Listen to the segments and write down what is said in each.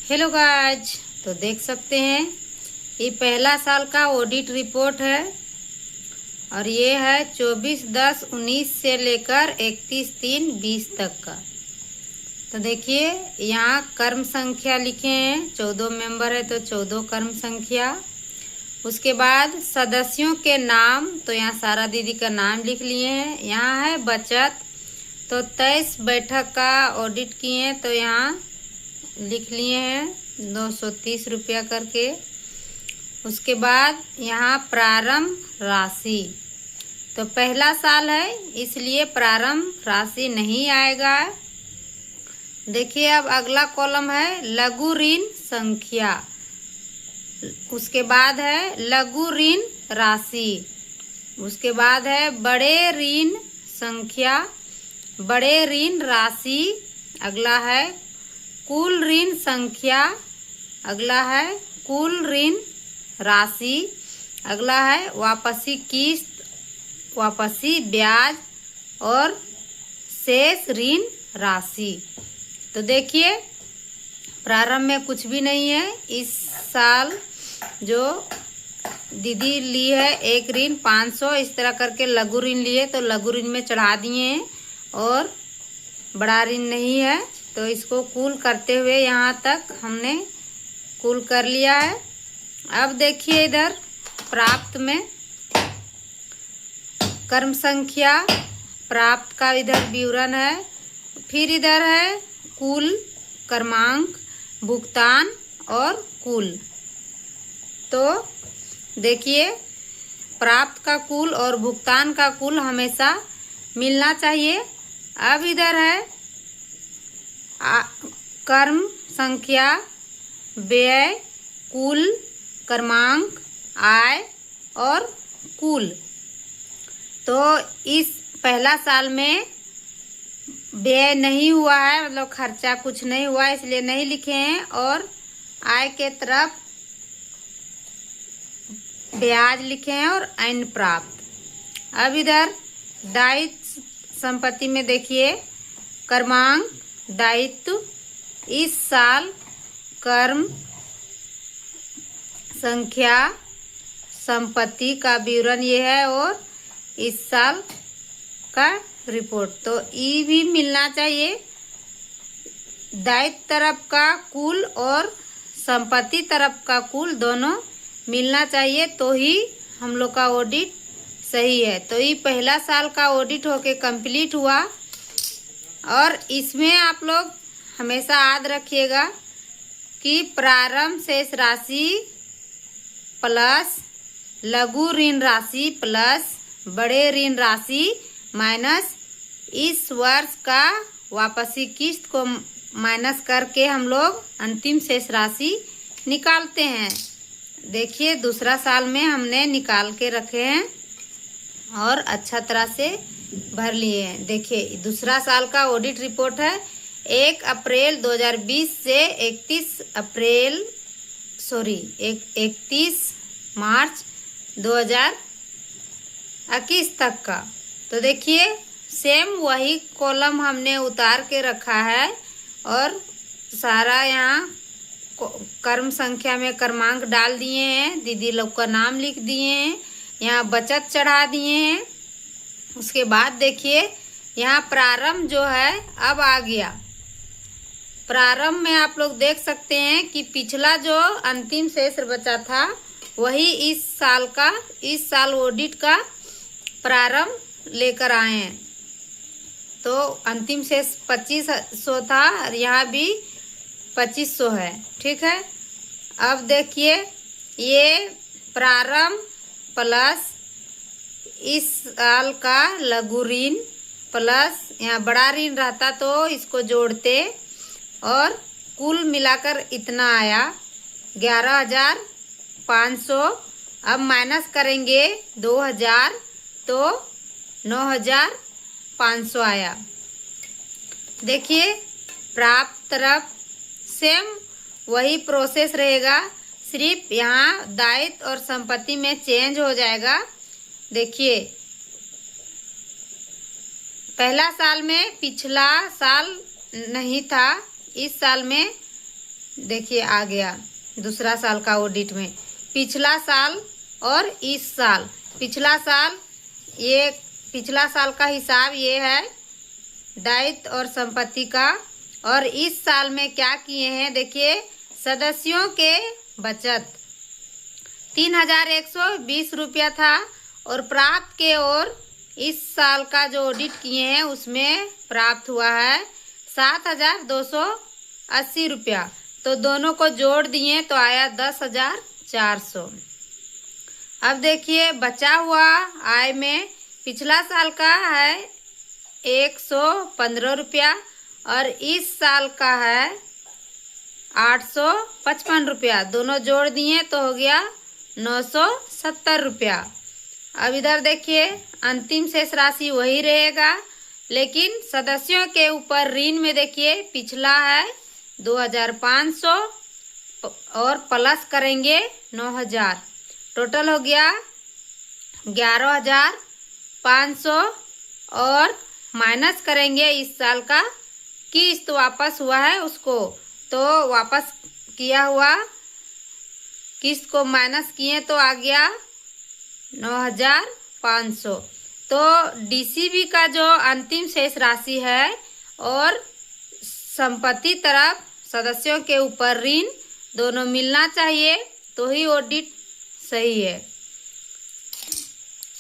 Hello guys, तो देख सकते हैं ये पहला साल का ऑडिट रिपोर्ट है और ये है 24/10/19 से लेकर 31/3/20 तक का। तो देखिए यहाँ कर्म संख्या लिखे हैं, 14 मेंबर है तो 14 कर्म संख्या। उसके बाद सदस्यों के नाम, तो यहाँ सारा दीदी का नाम लिख लिए हैं। यहाँ है बचत, तो 23 बैठक का ऑडिट किए हैं तो यहाँ लिख लिए हैं 230 रुपया करके। उसके बाद यहाँ प्रारंभ राशि, तो पहला साल है इसलिए प्रारंभ राशि नहीं आएगा। देखिए अब अगला कॉलम है लघु ऋण संख्या, उसके बाद है लघु ऋण राशि, उसके बाद है बड़े ऋण संख्या, बड़े ऋण राशि, अगला है कुल ऋण संख्या, अगला है कुल ऋण राशि, अगला है वापसी किस्त, वापसी ब्याज और शेष ऋण राशि। तो देखिए प्रारंभ में कुछ भी नहीं है। इस साल जो दीदी ली है एक ऋण 500, इस तरह करके लघु ऋण लिए तो लघु ऋण में चढ़ा दिए हैं और बड़ा ऋण नहीं है, तो इसको कुल करते हुए यहाँ तक हमने कुल कर लिया है। अब देखिए इधर प्राप्त में कर्म संख्या प्राप्त का इधर विवरण है, फिर इधर है कुल, क्रमांक, भुगतान और कुल। तो देखिए प्राप्त का कुल और भुगतान का कुल हमेशा मिलना चाहिए। अब इधर है कर्म संख्या, व्यय, कुल, क्रमांक, आय और कुल। तो इस पहला साल में व्यय नहीं हुआ है, मतलब खर्चा कुछ नहीं हुआ इसलिए नहीं लिखे हैं, और आय के तरफ ब्याज लिखे हैं और अन्य प्राप्त। अब इधर दायित्व संपत्ति में देखिए क्रमांक, दायित्व, इस साल कर्म संख्या, संपत्ति का विवरण ये है और इस साल का रिपोर्ट। तो ये भी मिलना चाहिए, दायित्व तरफ का कुल और संपत्ति तरफ का कुल दोनों मिलना चाहिए, तो ही हम लोग का ऑडिट सही है। तो ये पहला साल का ऑडिट होके कंप्लीट हुआ और इसमें आप लोग हमेशा याद रखिएगा कि प्रारंभ शेष राशि प्लस लघु ऋण राशि प्लस बड़े ऋण राशि माइनस इस वर्ष का वापसी किस्त को माइनस करके हम लोग अंतिम शेष राशि निकालते हैं। देखिए दूसरा साल में हमने निकाल के रखे हैं और अच्छा तरह से भर लिए हैं। देखिए दूसरा साल का ऑडिट रिपोर्ट है 1 अप्रैल 2020 से 31 मार्च 2021 तक का। तो देखिए सेम वही कॉलम हमने उतार के रखा है और सारा यहाँ कर्म संख्या में क्रमांक डाल दिए हैं, दीदी लोग का नाम लिख दिए हैं, यहाँ बचत चढ़ा दिए हैं। उसके बाद देखिए यहाँ प्रारंभ जो है अब आ गया। प्रारंभ में आप लोग देख सकते हैं कि पिछला जो अंतिम शेष बचा था वही इस साल ऑडिट का प्रारंभ लेकर आए हैं। तो अंतिम शेष 2500 था और यहाँ भी 2500 है, ठीक है। अब देखिए ये प्रारंभ प्लस इस साल का लघु ऋण प्लस यहाँ बड़ा ऋण रहता तो इसको जोड़ते और कुल मिलाकर इतना आया 11,500। अब माइनस करेंगे 2,000 तो 9,500 आया। देखिए प्राप्त तरफ सेम वही प्रोसेस रहेगा, सिर्फ यहाँ दायित्व और संपत्ति में चेंज हो जाएगा। देखिए पहला साल में पिछला साल नहीं था, इस साल में देखिए आ गया दूसरा साल का ऑडिट में पिछला साल और इस साल। पिछला साल का हिसाब ये है दायित्व और संपत्ति का। और इस साल में क्या किए हैं देखिए, सदस्यों के बचत 3120 रुपया था और प्राप्त के ओर इस साल का जो ऑडिट किए हैं उसमें प्राप्त हुआ है 7280 रुपया। तो दोनों को जोड़ दिए तो आया 10,400। अब देखिए बचा हुआ आय में पिछला साल का है 115 रुपया और इस साल का है 855 रुपया। दोनों जोड़ दिए तो हो गया 970 रुपया। अब इधर देखिए अंतिम शेष राशि वही रहेगा, लेकिन सदस्यों के ऊपर ऋण में देखिए पिछला है 2500 और प्लस करेंगे 9000, टोटल हो गया 11500 और माइनस करेंगे इस साल का किस्त वापस हुआ है उसको, तो वापस किया हुआ किस्त को माइनस किए तो आ गया 9500। तो डीसीबी का जो अंतिम शेष राशि है और संपत्ति तरफ सदस्यों के ऊपर ऋण दोनों मिलना चाहिए तो ही ऑडिट सही है।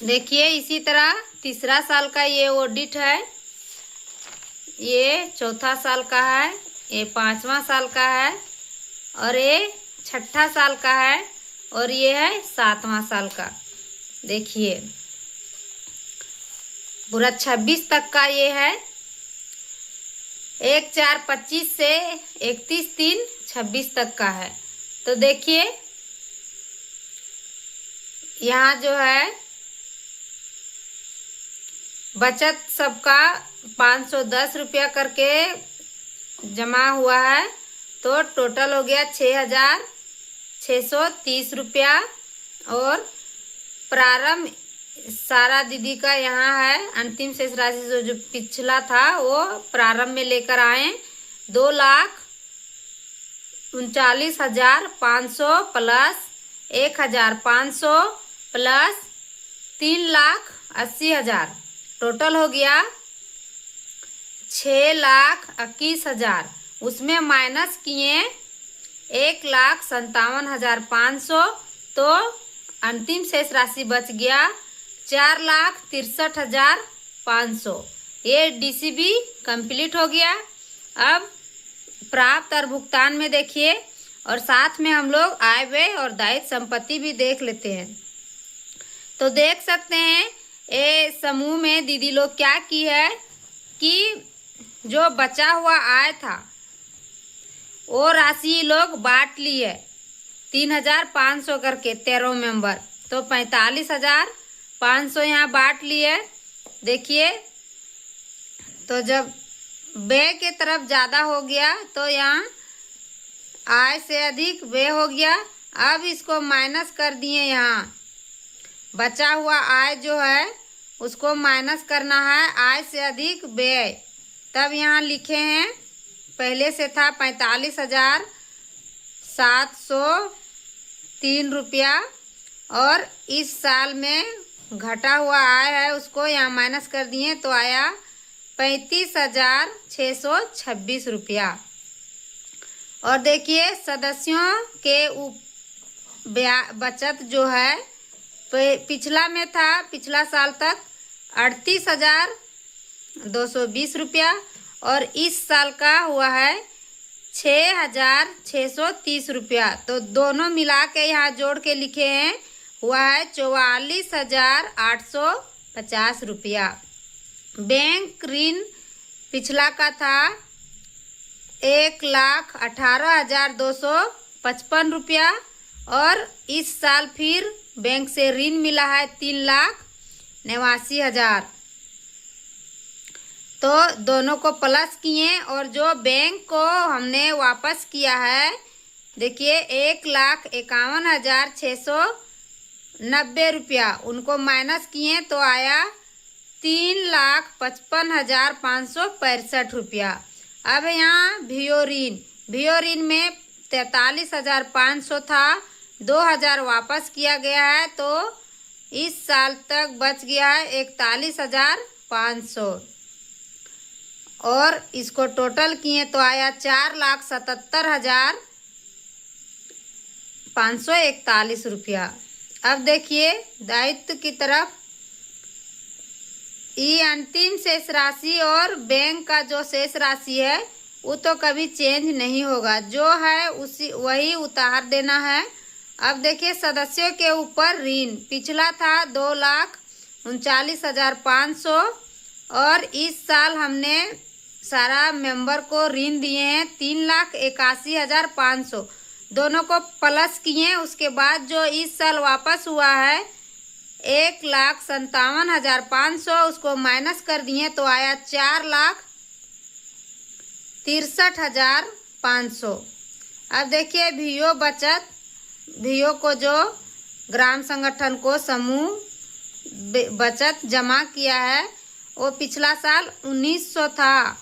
देखिए इसी तरह तीसरा साल का ये ऑडिट है, ये चौथा साल का है, ये पांचवा साल का है और ये छठा साल का है और ये है सातवां साल का। देखिए पूरा 26 तक का ये है, 1/4/25 से 31/3/26 तक का है। तो देखिए यहाँ जो है बचत सबका 510 रुपया करके जमा हुआ है, तो टोटल हो गया 6630 रुपया। और प्रारंभ सारा दीदी का यहाँ है अंतिम शेष राशि जो पिछला था वो प्रारंभ में लेकर आए 2,39,500 प्लस 1,500 प्लस 3,80,000, टोटल हो गया 6,21,000। उसमें माइनस किए 1,57,500, तो अंतिम शेष राशि बच गया 4,63,500। ये डीसीबी कंप्लीट हो गया। अब प्राप्त और भुगतान में देखिए और साथ में हम लोग आय व्यय और दायित्व संपत्ति भी देख लेते हैं। तो देख सकते हैं ये समूह में दीदी लोग क्या की है कि जो बचा हुआ आय था वो राशि लोग बांट ली है 3,500 करके 13 मेंबर, तो 45,500 यहाँ बांट लिए। देखिए तो जब व्यय के तरफ ज़्यादा हो गया तो यहाँ आय से अधिक व्यय हो गया। अब इसको माइनस कर दिए, यहाँ बचा हुआ आय जो है उसको माइनस करना है आय से अधिक व्यय। तब यहाँ लिखे हैं पहले से था 45,703 रुपया और इस साल में घटा हुआ आय है उसको यहाँ माइनस कर दिए तो आया 35,626 रुपया। और देखिए सदस्यों के बचत जो है पिछला में था, पिछला साल तक 38,220 रुपया और इस साल का हुआ है 6,630 रुपया। तो दोनों मिला के यहाँ जोड़ के लिखे हैं हुआ है 44,850 रुपया। बैंक ऋण पिछला का था 1,18,255 रुपया और इस साल फिर बैंक से ऋण मिला है 3,89,000। तो दोनों को प्लस किए और जो बैंक को हमने वापस किया है देखिए 1,51,690 रुपया, उनको माइनस किए तो आया 3,55,565 रुपया। अब यहाँ भियो ऋण में 43,500 था, 2,000 वापस किया गया है, तो इस साल तक बच गया है 41,500। और इसको टोटल किए तो आया 4,77,541 रुपया। अब देखिए दायित्व की तरफ, ये अंतिम शेष राशि और बैंक का जो शेष राशि है वो तो कभी चेंज नहीं होगा, जो है उसी वही उतार देना है। अब देखिए सदस्यों के ऊपर ऋण पिछला था 2,39,500 और इस साल हमने सारा मेंबर को ऋण दिए हैं 3,81,500, दोनों को प्लस किए। उसके बाद जो इस साल वापस हुआ है 1,57,500, उसको माइनस कर दिए तो आया 4,63,500। अब देखिए वीओ बचत, वीओ को जो ग्राम संगठन को समूह बचत जमा किया है वो पिछला साल 1,900 था,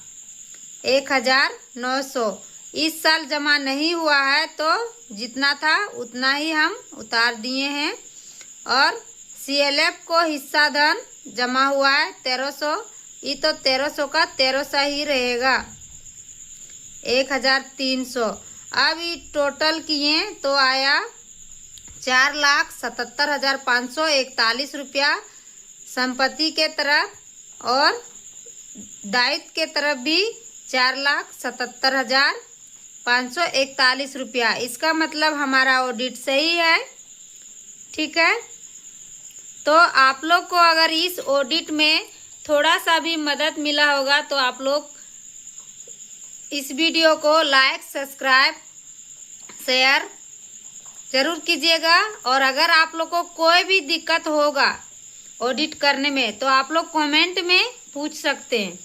1,900। इस साल जमा नहीं हुआ है तो जितना था उतना ही हम उतार दिए हैं। और CLF को हिस्सा धन जमा हुआ है 1,300, ये तो 1,300 का 1,300 ही रहेगा, 1,300। अब ये टोटल किए तो आया 4,77,541 रुपया संपत्ति के तरफ, और दायित्व के तरफ भी 4,77,541 रुपया। इसका मतलब हमारा ऑडिट सही है, ठीक है। तो आप लोग को अगर इस ऑडिट में थोड़ा सा भी मदद मिला होगा तो आप लोग इस वीडियो को लाइक, सब्सक्राइब, शेयर जरूर कीजिएगा। और अगर आप लोग को कोई भी दिक्कत होगा ऑडिट करने में तो आप लोग कमेंट में पूछ सकते हैं।